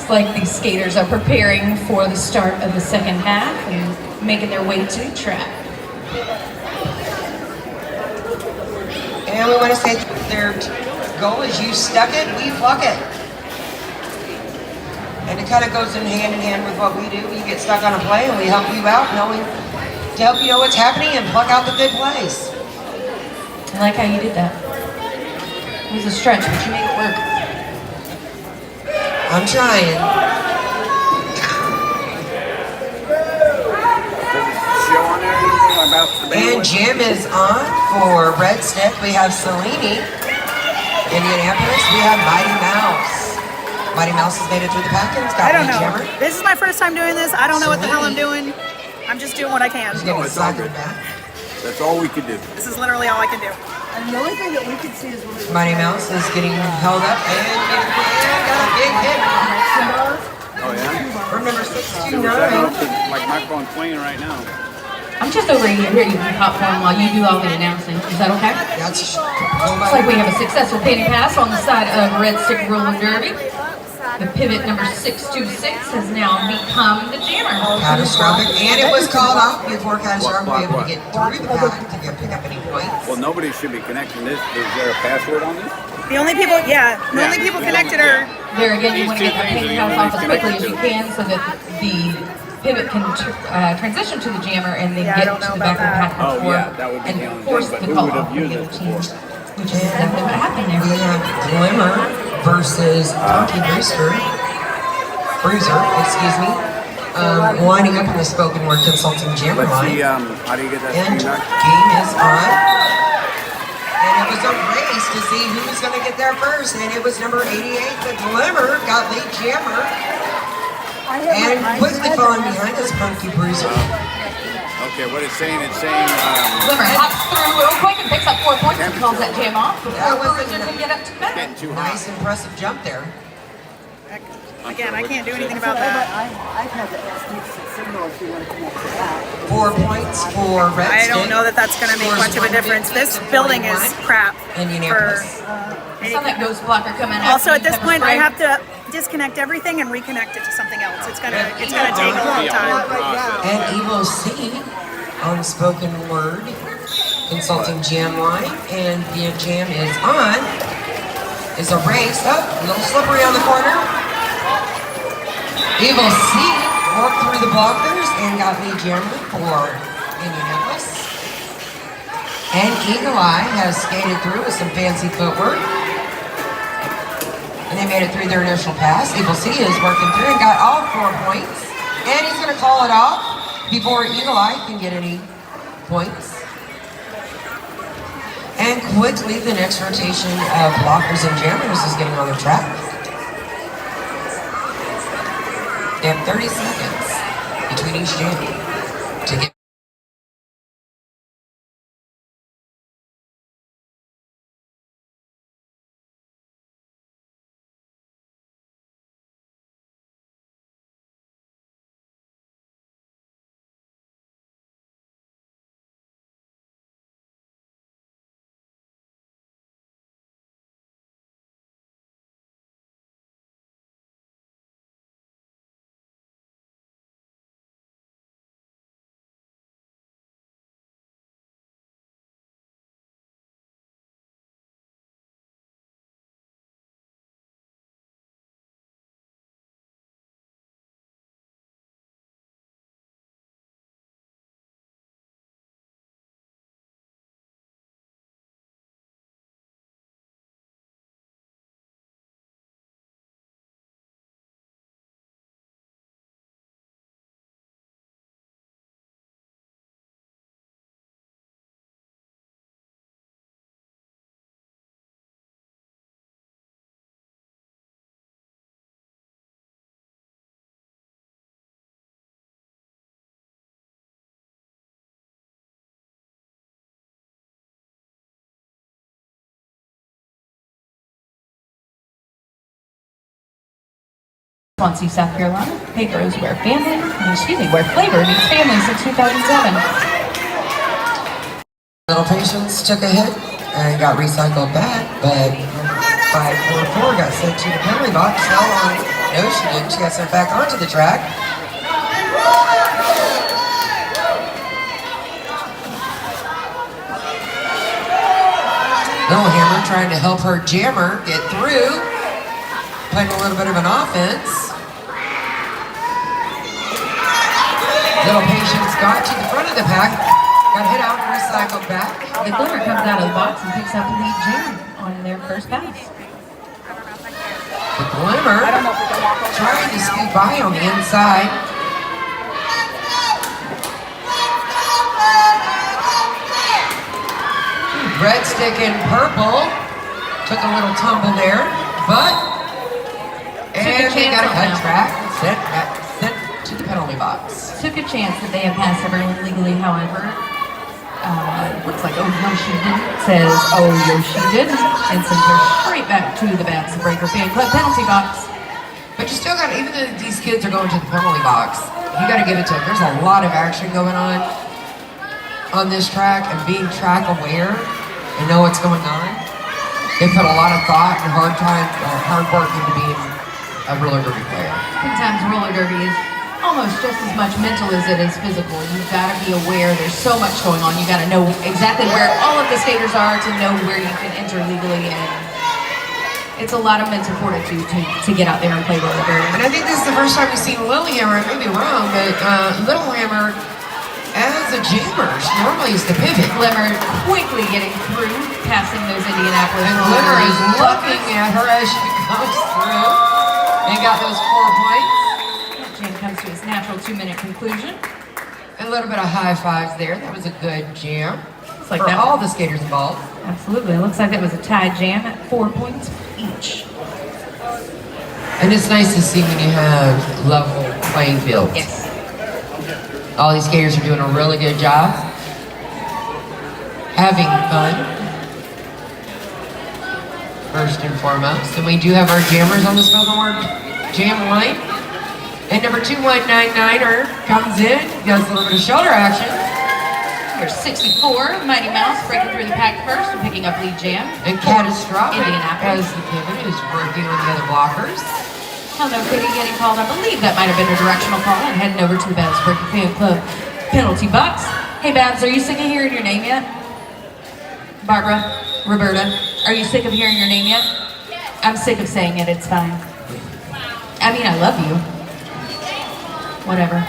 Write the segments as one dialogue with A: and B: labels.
A: Looks like these skaters are preparing for the start of the second half and making their way to the track.
B: And we want to say their goal is you stuck it, we pluck it. And it kind of goes in hand with what we do. You get stuck on a play and we help you out to help you know what's happening and pluck out the good plays.
A: I like how you did that. It was a stretch, but you made it work.
B: I'm trying. And Jim is on for Red Stick. We have Selene. Indianapolis, we have Mighty Mouse. Mighty Mouse has made it through the package.
C: I don't know. This is my first time doing this. I don't know what the hell I'm doing. I'm just doing what I can.
D: No, it's all good. That's all we could do.
C: This is literally all I can do.
E: And the only thing that we can see is when
B: Mighty Mouse is getting held up and got a big hit.
D: Oh yeah?
B: From number 629.
D: Like my phone's playing right now.
A: I'm just over here eating popcorn while you do all the announcing. Is that okay?
B: That's
A: Looks like we have a successful penny pass on the side of Red Stick Roller Derby. The pivot number 626 has now become the jammer.
B: Catastrophic, and it was called off before Catastrophic was able to get through the pack to pick up any points.
D: Well, nobody should be connecting this. Is there a password on this?
C: The only people, the only people connected are...
A: There again, you want to get that penny pass off as quickly as you can so that the pivot can transition to the jammer and then get to the back of the pack before and force the call off for the other team. Which is exactly what happened there.
B: We have Glimmer versus Donkey Bruiser, winding up in the spoken word consulting jammer line.
D: How do you get that?
B: And game is on. And it was a race to see who was going to get there first. And it was number 88, the Glimmer, got lead jammer. And quickly falling behind us, Funky Bruiser.
D: Okay, what it's saying,
A: Glimmer hops through real quick and picks up 4 points and calls that jam off before Bruiser can get up to the better.
B: Nice, impressive jump there.
C: Again, I can't do anything about that.
E: I've had the signal if you want to connect to that.
B: 4 points for Red Stick.
C: I don't know that that's going to make much of a difference. This building is crap.
B: Indianapolis.
A: I saw that ghost blocker coming out.
C: Also, at this point, I have to disconnect everything and reconnect it to something else. It's gonna take a long time.
B: And Evil C on spoken word consulting jam line, and the jam is on. Is a race up, a little slippery on the corner. Evil C worked through the blockers and got lead jammer for Indianapolis. And Eagle Eye has skated through with some fancy footwork. And they made it through their initial pass. Evil C is working through and got all 4 points. And he's going to call it off before Eagle Eye can get any points. And quickly, the next rotation of blockers and jammers is getting on the track. They have 30 seconds between each jam to get.
A: Swansea, South Carolina. Pedro's where flavor meets family since 2007.
B: Little Patience took a hit and got recycled back, but 544 got sent to the penalty box. Now on No, she didn't. She got sent back onto the track. Hammer trying to help her jammer get through. Playing a little bit of an offense. Little Patience got to the front of the pack. Got hit out and recycled back.
A: The Glimmer comes out of the box and picks up the lead jam on their first pass.
B: The Glimmer trying to scoot by on the inside. Red Stick and Purple took a little tumble there, but and they got a cut track sent to the penalty box.
A: Took a chance that they have passed everyone legally, however. Looks like, oh no she didn't, says, oh no she didn't, and sends her straight back to the Babs Breaker Fan Club penalty box.
B: But you still got, even though these kids are going to the penalty box, you got to give it to them. There's a lot of action going on this track, and being track aware and know what's going on. They put a lot of thought and hard work into being a roller derby player.
A: Sometimes roller derby is almost just as much mental as it is physical. You've got to be aware there's so much going on. You got to know exactly where all of the skaters are to know where you can enter legally, and it's a lot of mental fortitude to get out there and play roller derby.
B: And I think this is the first time we've seen Lilyhammer, I may be wrong, but Littlehammer as a jammer. She normally is the pivot.
A: Glimmer quickly getting through, passing those Indianapolis.
B: And Glimmer is looking at her as she comes through and got those 4 points.
A: Jam comes to its natural 2-minute conclusion.
B: A little bit of high fives there. That was a good jam
A: Like
B: for
A: that.
B: all the skaters involved.
A: Absolutely. It looks like that was a tied jam at 4 points each.
B: And it's nice to see when you have level playing fields.
A: Yes.
B: All these skaters are doing a really good job. Having fun. First and foremost. And we do have our jammers on the spoken word jam line. And number 2199er comes in, does a little bit of shoulder action.
A: Number 64, Mighty Mouse, breaking through the pack first and picking up lead jam.
B: And Catastrophic,
A: Indianapolis.
B: as the pivot, is working on the other blockers.
A: Hello, Kitty getting called. I believe that might have been a directional call, and heading over to the Babs Breaker Fan Club penalty box. Hey, Babs, are you sick of hearing your name yet? Barbara, Roberta, are you sick of hearing your name yet? I'm sick of saying it. It's fine. I mean, I love you. Whatever.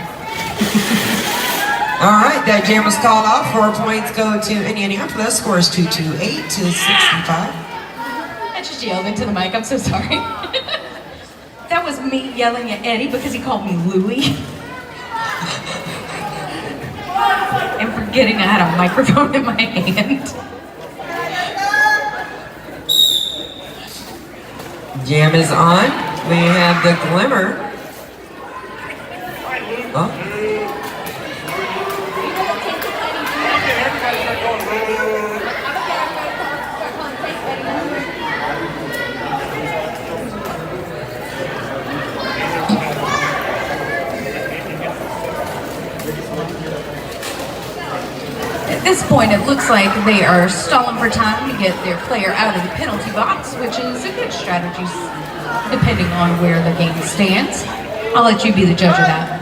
B: All right, that jam was called off. 4 points go to Indianapolis. Score is 228 to 65.
A: I just yelled into the mic. I'm so sorry. That was me yelling at Eddie because he called me Louie. And forgetting I had a microphone in my hand.
B: Jam is on. We have the Glimmer. Oh.
A: At this point, it looks like they are stalling for time to get their player out of the penalty box, which is a good strategy, depending on where the game stands. I'll let you be the judge of that.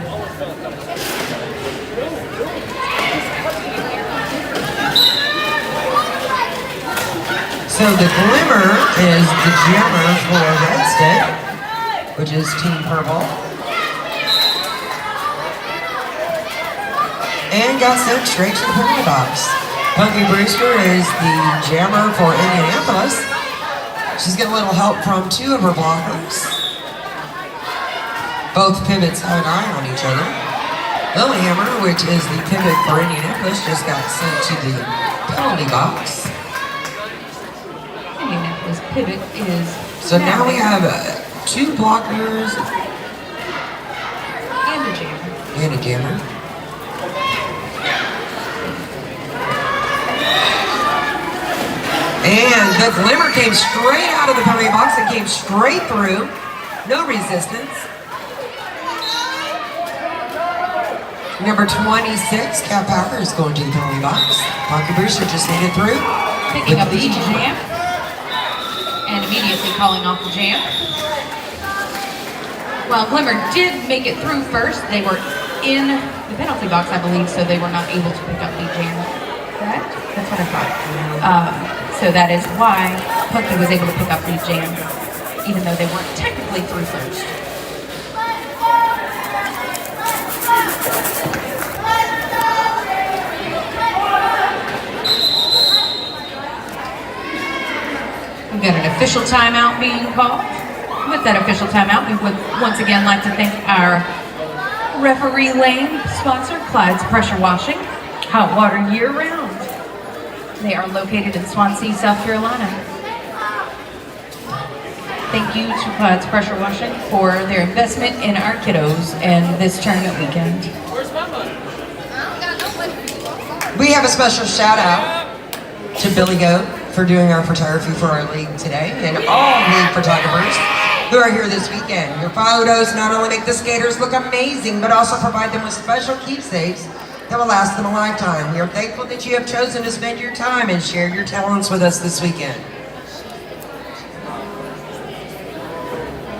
B: So the Glimmer is the jammer for Red Stick, which is Team Purple. And got sent straight to the penalty box. Punky Brewster is the jammer for Indianapolis. She's getting a little help from 2 of her blockers. Both pivots have an eye on each other. Lilyhammer, which is the pivot for Indianapolis, just got sent to the penalty box.
A: Indianapolis pivot is...
B: So now we have 2 blockers
A: and a jammer.
B: and a jammer. And the Glimmer came straight out of the penalty box and came straight through. No resistance. Number 26, Cat Power, is going to the penalty box. Punky Brewster just made it through.
A: Picking up the jam. And immediately calling off the jam. Well, Glimmer did make it through first. They were in the penalty box, I believe, so they were not able to pick up the jam. Correct? That's what I thought. So that is why Pookie was able to pick up the jam, even though they weren't technically through first. We've got an official timeout being called. With that official timeout, we would once again like to thank our referee lane sponsor, Clyde's Pressure Washing, hot water year-round. They are located in Swansea, South Carolina. Thank you to Clyde's Pressure Washing for their investment in our kiddos and this tournament weekend.
B: We have a special shout out to Billy Goat for doing our photography for our league today, and all league photographers who are here this weekend. Your photos not only make the skaters look amazing, but also provide them with special keepsakes that will last them a lifetime. We are thankful that you have chosen to spend your time and share your talents with us this weekend.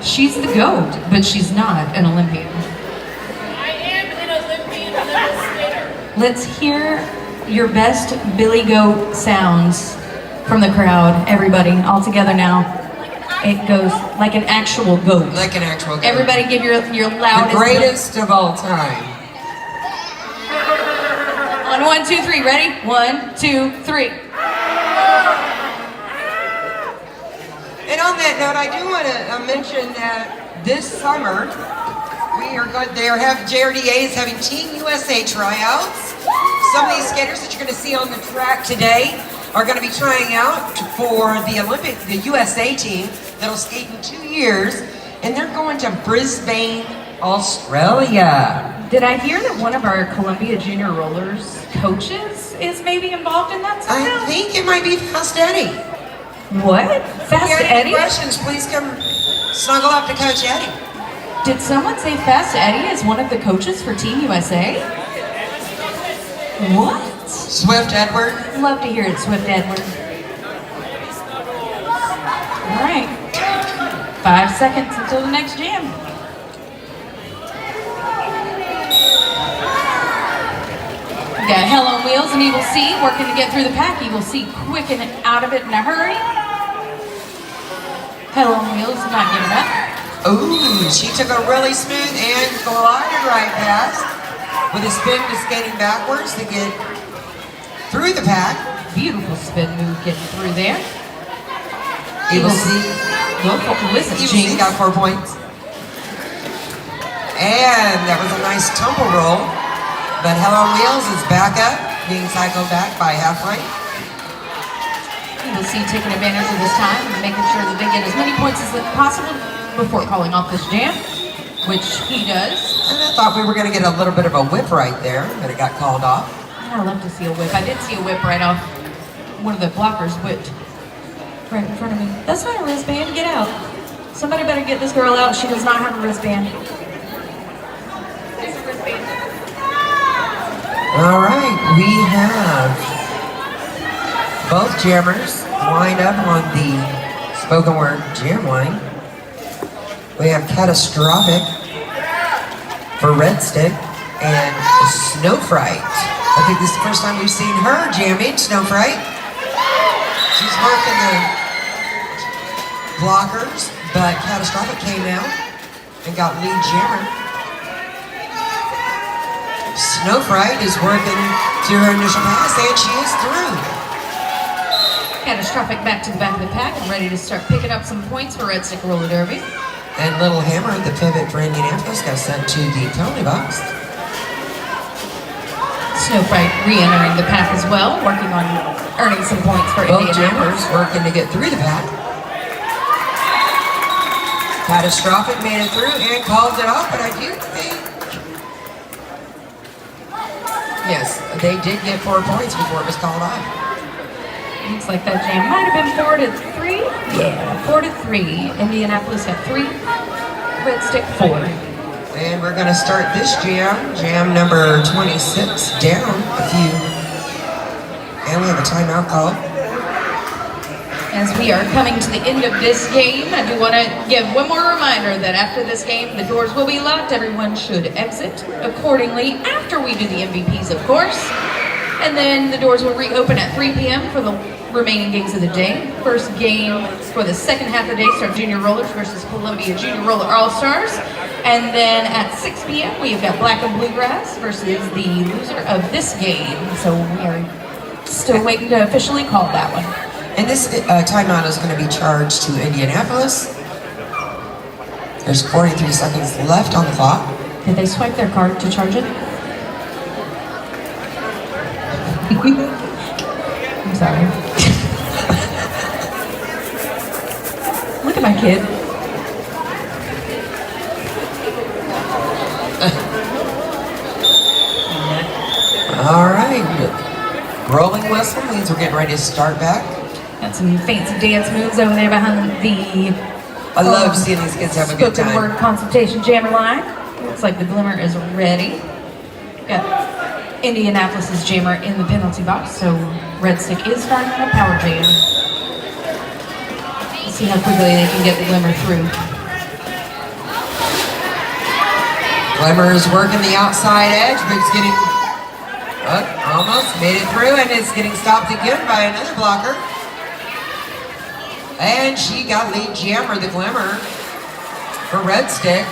A: She's the GOAT, but she's not an Olympian.
F: I am an Olympian level skater.
A: Let's hear your best Billy Goat sounds from the crowd. Everybody, all together now. It goes like an actual goat.
B: Like an actual goat.
A: Everybody give your loudest.
B: The greatest of all time.
A: On 1, 2, 3, ready? 1, 2, 3.
B: And on that note, I do want to mention that this summer, we are going, JRDA is having Team USA tryouts. Some of these skaters that you're going to see on the track today are going to be trying out for the USA team that'll skate in 2 years, and they're going to Brisbane, Australia.
A: Did I hear that one of our Columbia Junior Rollers coaches is maybe involved in that somehow?
B: I think it might be Fast Eddie.
A: What? Fast
B: If you have
A: Eddie?
B: any questions, please come snuggle up to Coach Eddie.
A: Did someone say Fast Eddie is one of the coaches for Team USA? What?
B: Swift Edward.
A: Love to hear it, Swift Edward. All right. 5 seconds until the next jam. We got Hell on Wheels and Evil C working to get through the pack. Evil C quick and out of it in a hurry. Hell on Wheels not giving up.
B: Ooh, she took a really smooth and glided right past with a spin to skating backwards to get through the pack.
A: Beautiful spin move getting through there.
B: Evil C.
A: Listen,
B: Evil C got 4 points. And that was a nice tumble roll. But Hell on Wheels is back up, being cycled back by half-length.
A: Evil C taking advantage of this time and making sure that they get as many points as possible before calling off this jam, which he does.
B: And I thought we were going to get a little bit of a whip right there, but it got called off.
A: I love to see a whip. I did see a whip right off. One of the blockers whipped right in front of me. That's not a wristband. Get out. Somebody better get this girl out. She does not have a wristband. There's a wristband.
B: All right, we have both jammers lined up on the spoken word jam line. We have Catastrophic for Red Stick and Snow Fright. I think this is the first time we've seen her jamming, Snow Fright. She's working the blockers, but Catastrophic came out and got lead jammer. Snow Fright is working to her initial pass, and she is through.
A: Catastrophic back to the back of the pack and ready to start picking up some points for Red Stick Roller Derby.
B: And Little Hammer, the pivot for Indianapolis, got sent to the penalty box.
A: Snow Fright re-entering the pack as well, working on earning some points for
B: Both
A: Indianapolis.
B: jammers working to get through the pack. Catastrophic made it through and called it off, but I do think... Yes, they did get 4 points before it was called off.
A: Looks like that jam might have been 4-3. Yeah, 4-3. Indianapolis had 3. Red Stick 4.
B: And we're going to start this jam number 26, down a few. And we have a timeout call.
A: As we are coming to the end of this game, I do want to give one more reminder that after this game, the doors will be locked. Everyone should exit accordingly after we do the MVPs, of course. And then the doors will reopen at 3 p.m. for the remaining games of the day. First game for the second half of the day starts Junior Rollers versus Columbia Junior Roller All-Stars. And then at 6 p.m. we've got Black and Bluegrass versus the loser of this game. So we are still waiting to officially call that one.
B: And this timeout is going to be charged to Indianapolis. There's 43 seconds left on the clock.
A: Did they swipe their card to charge it? I'm sorry. Look at my kid.
B: All right. Rolling whistle means we're getting ready to start back.
A: Got some fancy dance moves over there behind the
B: I love seeing these kids have a good
A: spoken
B: time.
A: word consultation jammer line. Looks like the Glimmer is ready. Got Indianapolis's jammer in the penalty box, so Red Stick is firing on a power jam. Let's see how quickly they can get the Glimmer through.
B: Glimmer is working the outside edge, but it's getting almost made it through, and it's getting stopped again by another blocker. And she got lead jammer, the Glimmer, for Red Stick.